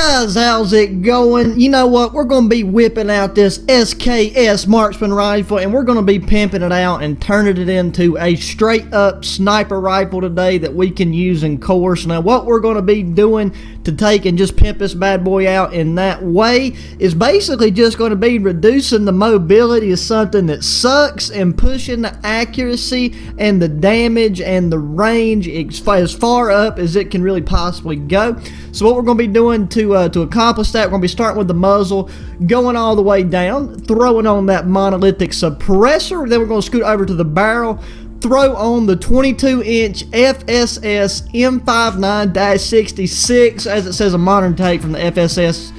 guys, how's it going? You know what, we're going to be whipping out this SKS marksman rifle and we're going to be pimping it out and turning it into a straight up sniper rifle today that we can use in course. Now what we're going to be doing to take and just pimp this bad boy out in that way is basically just going to be reducing the mobility of something that sucks and pushing the accuracy and the damage and the range as far up as it can really possibly go. So what we're going to be doing to accomplish that, we're going to be starting with the muzzle, going all the way down, throwing on that monolithic suppressor, then we're going to scoot over to the barrel, throw on the 22-inch FSS M59-66, as it says a modern take from the FSS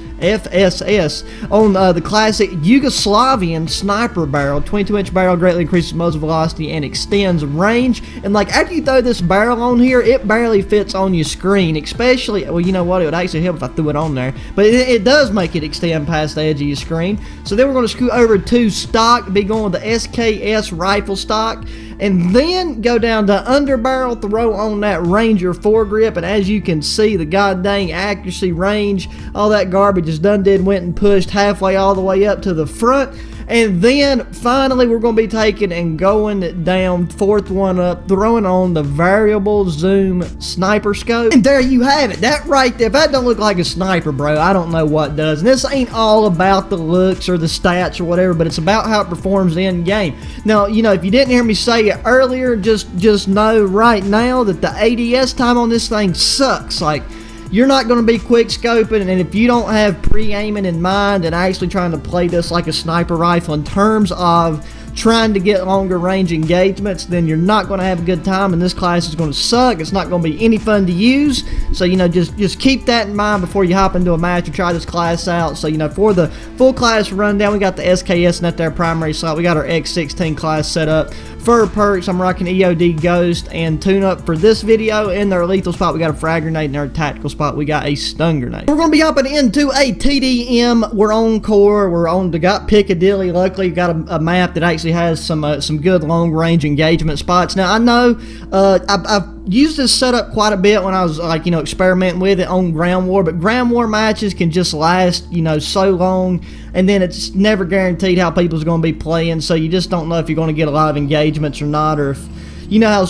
on the classic Yugoslavian sniper barrel. 22-inch barrel greatly increases muzzle velocity and extends range. And like after you throw this barrel on here, it barely fits on your screen, especially, well, you know what, it would actually help if I threw it on there, but it does make it extend past the edge of your screen. So then we're going to scoot over to stock, be going with the SKS rifle stock, and then go down to underbarrel, throw on that Ranger foregrip, and as you can see, the god dang accuracy, range, all that garbage is done went and pushed halfway all the way up to the front. And then finally we're going to be taking and going down, fourth one up, throwing on the variable zoom sniper scope. And there you have it. That right there, if that don't look like a sniper, bro, I don't know what does. And this ain't all about the looks or the stats or whatever, but it's about how it performs in game. Now, you know, if you didn't hear me say it earlier, just know right now that the ADS time on this thing sucks. Like, you're not going to be quick scoping, and if you don't have pre-aiming in mind and actually trying to play this like a sniper rifle in terms of trying to get longer range engagements, then you're not going to have a good time, and this class is going to suck. It's not going to be any fun to use. So, you know, just keep that in mind before you hop into a match or try this class out. So, you know, for the full class rundown, we got the SKS in that there primary slot. We got our X16 class set up. For perks, I'm rocking EOD Ghost and tune up for this video. In their lethal spot, we got a frag grenade. In our tactical spot, we got a stun grenade. We're going to be hopping into a TDM. We're on core. We're on got Piccadilly. Luckily, we got a map that actually has some good long range engagement spots. Now I know I've used this setup quite a bit when I was like, you know, experimenting with it on ground war, but ground war matches can just last, you know, so long, and then it's never guaranteed how people's going to be playing, so you just don't know if you're going to get a lot of engagements or not, or if you know how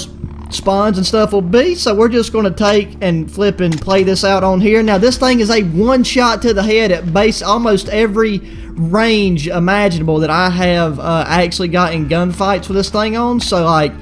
spawns and stuff will be. So we're just going to take and flip and play this out on here. Now this thing is a one shot to the head at base almost every range imaginable that I have actually got in gunfights with this thing on. So like,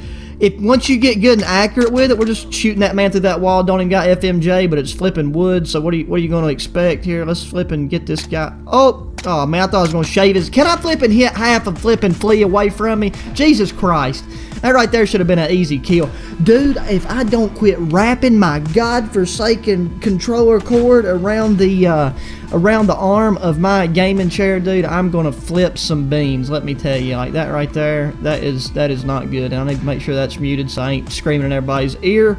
if once you get good and accurate with it, we're just shooting that man through that wall. Don't even got FMJ, but it's flipping wood. So what are you going to expect here? Let's flip and get this guy. Oh man, I thought I was going to shave his. Can I flip and hit half and flip and flee away from me? Jesus Christ. That right there should have been an easy kill. Dude, if I don't quit wrapping my godforsaken controller cord around the arm of my gaming chair, dude, I'm gonna flip some beans. Let me tell you, like that right there, that is not good. And I need to make sure that's muted so I ain't screaming in everybody's ear.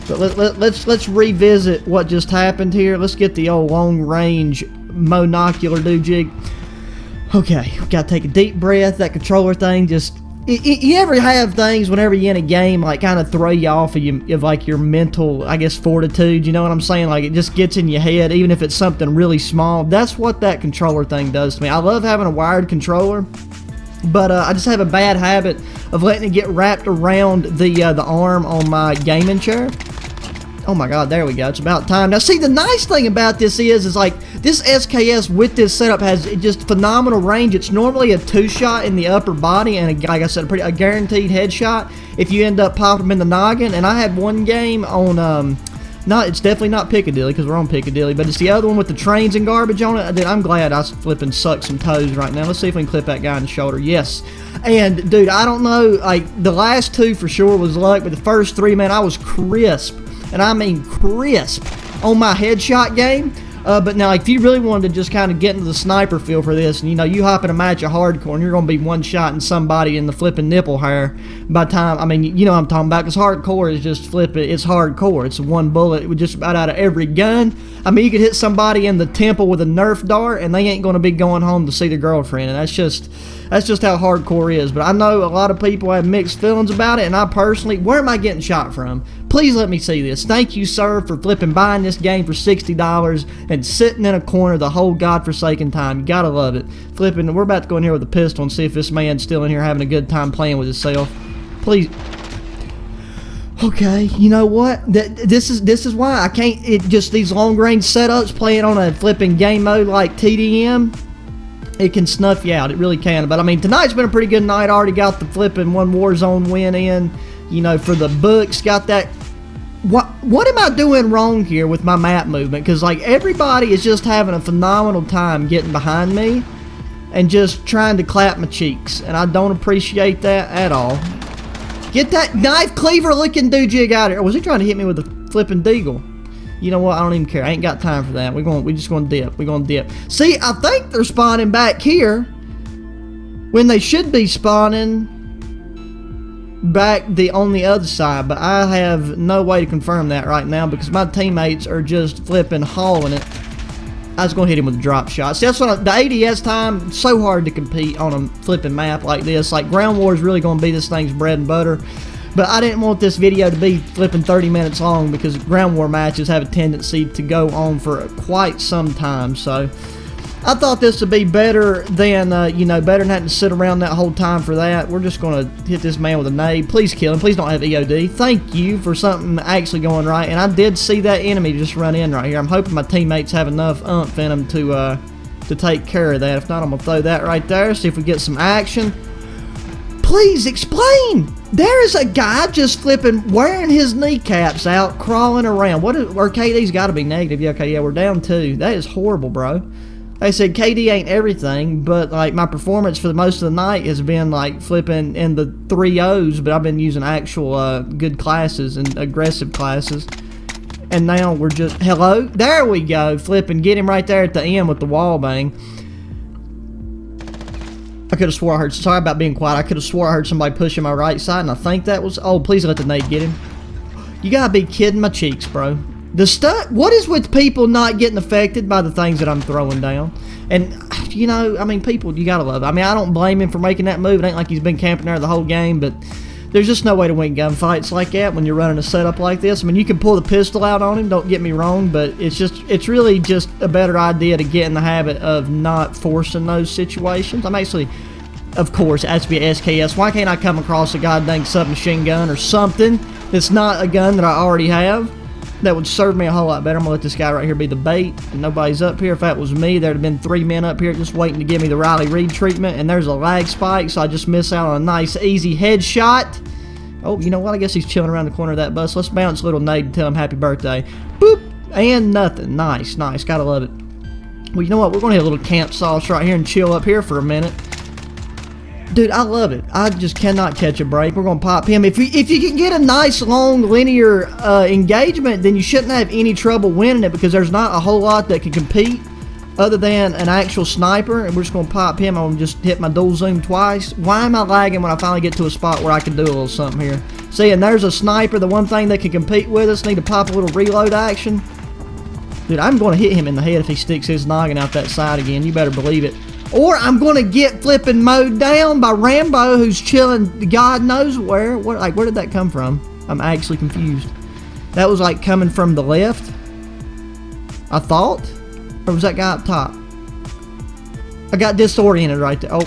But let's revisit what just happened here. Let's get the old long range monocular do jig. Okay, we gotta take a deep breath. That controller thing just. You ever have things whenever you're in a game like kind of throw you off of like your mental, I guess, fortitude, you know what I'm saying? Like it just gets in your head, even if it's something really small. That's what that controller thing does to me. I love having a wired controller, but I just have a bad habit of letting it get wrapped around the arm on my gaming chair. Oh my god, there we go. It's about time. Now see, the nice thing about this is like this SKS with this setup has just phenomenal range. It's normally a 2-shot in the upper body and like I said, a guaranteed headshot if you end up popping them in the noggin. And I had one game on it's definitely not Piccadilly because we're on Piccadilly, but it's the other one with the trains and garbage on it. I'm glad I flipping suck some toes right now. Let's see if we can clip that guy in the shoulder. Yes. And dude, I don't know, like the last two for sure was luck, but the first three, man, I was crisp. And I mean crisp on my headshot game. But now if you really wanted to just kind of get into the sniper feel for this, and you know, you hop in a match of hardcore and you're going to be one shot and somebody in the flipping nipple hair by the time, I mean, you know what I'm talking about, because hardcore is just flipping, it's hardcore. It's one bullet with just about out of every gun. I mean, you could hit somebody in the temple with a Nerf dart and they ain't going to be going home to see their girlfriend, and that's just, That's just how hardcore is. But I know a lot of people have mixed feelings about it, and I personally, where am I getting shot from? Please let me see this. Thank you, sir, for flipping buying this game for $60 and sitting in a corner the whole godforsaken time. You gotta love it. Flipping, we're about to go in here with a pistol and see if this man's still in here having a good time playing with himself. Please. Okay, you know what? This is why I can't. Just these long range setups playing on a flipping game mode like TDM. It can snuff you out. It really can. But I mean, tonight's been a pretty good night. I already got the flipping one Warzone win in. You know, for the books, got that. What am I doing wrong here with my map movement? Because like everybody is just having a phenomenal time getting behind me and just trying to clap my cheeks, and I don't appreciate that at all. Get that knife cleaver looking dude you got here. Or was he trying to hit me with a flipping deagle? You know what? I don't even care. I ain't got time for that. We just gonna dip. We're gonna dip. See, I think they're spawning back here when they should be spawning back on the other side, but I have no way to confirm that right now because my teammates are just flipping hauling it. I was going to hit him with a drop shot. See, that's what the ADS time, so hard to compete on a flipping map like this. Like, Ground War is really going to be this thing's bread and butter. But I didn't want this video to be flipping 30 minutes long because Ground War matches have a tendency to go on for quite some time. So I thought this would be better than, you know, better than having to sit around that whole time for that. We're just going to hit this man with a nade. Please kill him. Please don't have EOD. Thank you for something actually going right. And I did see that enemy just run in right here. I'm hoping my teammates have enough oomph in them to take care of that. If not, I'm going to throw that right there. See if we get some action. Please explain. There is a guy just flipping, wearing his kneecaps out, crawling around. Our KD's got to be negative. Yeah, okay, yeah, we're down 2. That is horrible, bro. Like I said, KD ain't everything, but like my performance for the most of the night has been like flipping in the 3-0s, but I've been using actual good classes and aggressive classes. And now we're just, hello? There we go, flipping, get him right there at the end with the wall bang. I could have swore I heard, sorry about being quiet, I could have swore I heard somebody pushing my right side, and I think that was, oh, please let the nade get him. You gotta be kidding my cheeks, bro. The stuff, what is with people not getting affected by the things that I'm throwing down? And, you know, I mean, people, you gotta love it. I mean, I don't blame him for making that move. It ain't like he's been camping there the whole game, but there's just no way to win gunfights like that when you're running a setup like this. I mean, you can pull the pistol out on him, don't get me wrong, but it's really just a better idea to get in the habit of not forcing those situations. I'm actually, of course, it has to be an SKS. Why can't I come across a goddamn submachine gun or something that's not a gun that I already have? That would serve me a whole lot better. I'm going to let this guy right here be the bait. And nobody's up here. If that was me, there'd have been 3 men up here just waiting to give me the Riley Reid treatment. And there's a lag spike, so I just miss out on a nice, easy headshot. Oh, you know what? I guess he's chilling around the corner of that bus. Let's bounce a little nade and tell him happy birthday. Boop! And nothing. Nice, nice. Gotta love it. Well, you know what? We're going to hit a little camp sauce right here and chill up here for a minute. Dude, I love it. I just cannot catch a break. We're going to pop him. If you can get a nice, long, linear engagement, then you shouldn't have any trouble winning it because there's not a whole lot that can compete other than an actual sniper. And we're just going to pop him. I'm going to just hit my dual zoom twice. Why am I lagging when I finally get to a spot where I can do a little something here? See, and there's a sniper, the one thing that can compete with us. Need to pop a little reload action. Dude, I'm going to hit him in the head if he sticks his noggin out that side again. You better believe it. Or I'm going to get flipping mowed down by Rambo, who's chilling God knows where. Where did that come from? I'm actually confused. That was like coming from the left, I thought. Or was that guy up top? I got disoriented right there. Oh,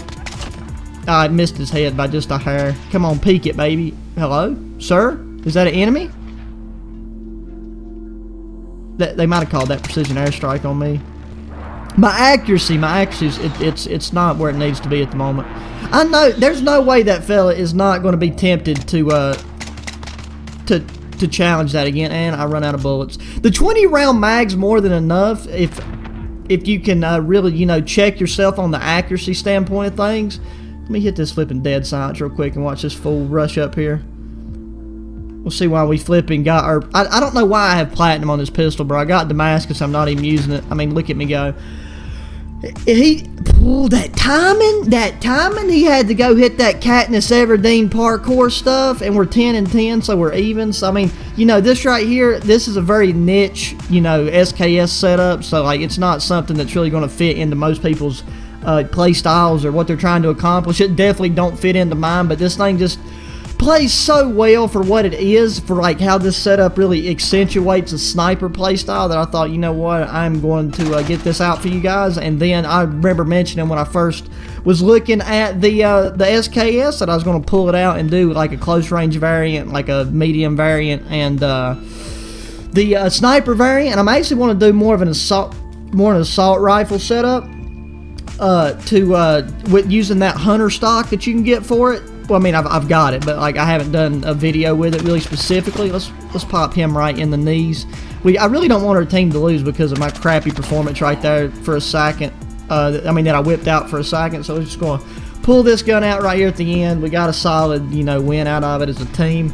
I missed his head by just a hair. Come on, peek it, baby. Hello? Sir? Is that an enemy? They might have called that precision airstrike on me. My accuracy, it's not where it needs to be at the moment. I know there's no way that fella is not going to be tempted to challenge that again. And I run out of bullets. The 20 round mag's more than enough if you can really, you know, check yourself on the accuracy standpoint of things. Let me hit this flipping dead silence real quick and watch this fool rush up here. We'll see why we flipping got our... I don't know why I have platinum on this pistol, bro. I got Damascus. I'm not even using it. I mean, look at me go. That timing, he had to go hit that Katniss Everdeen parkour stuff, and we're 10 and 10, so we're even. So, I mean, you know, this right here, this is a very niche, you know, SKS setup, so, like, it's not something that's really going to fit into most people's play styles or what they're trying to accomplish. It definitely don't fit into mine, but this thing just plays so well for what it is, for like how this setup really accentuates a sniper playstyle, that I thought, you know what, I'm going to get this out for you guys. And then I remember mentioning when I first was looking at the SKS that I was going to pull it out and do like a close range variant, like a medium variant, and the sniper variant. And I'm actually want to do more of an assault rifle setup with using that hunter stock that you can get for it. Well, I mean, I've got it, but like I haven't done a video with it really specifically. Let's pop him right in the knees. I really don't want our team to lose because of my crappy performance right there for a second. I mean, that I whipped out for a second. So we're just going to pull this gun out right here at the end. We got a solid, win out of it as a team.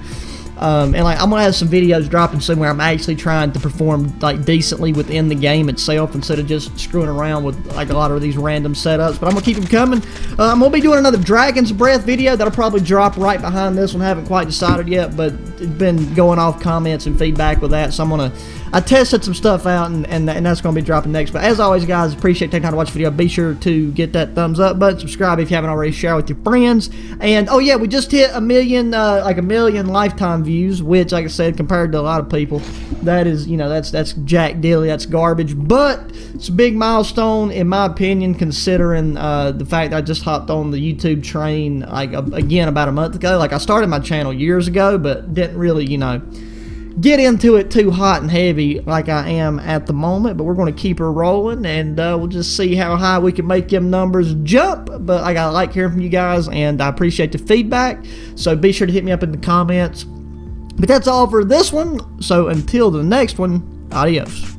And like I'm gonna have some videos dropping soon where I'm actually trying to perform like decently within the game itself instead of just screwing around with like a lot of these random setups. But I'm gonna keep them coming. I'm gonna be doing another Dragon's Breath video that'll probably drop right behind this one. Haven't quite decided yet, but it's been going off comments and feedback with that, so I tested some stuff out, and that's going to be dropping next. But as always, guys, appreciate taking time to watch the video. Be sure to get that thumbs up button, subscribe if you haven't already, share with your friends. And oh yeah, we just hit a million lifetime views, which, like I said, compared to a lot of people, that is, that's jack dilly, that's garbage. But it's a big milestone in my opinion, considering the fact that I just hopped on the YouTube train again about a month ago. Like I started my channel years ago, but didn't really, get into it too hot and heavy like I am at the moment. But we're going to keep her rolling, and we'll just see how high we can make them numbers jump. But I like hearing from you guys, and I appreciate the feedback, so be sure to hit me up in the comments. But that's all for this one, so until the next one, adios.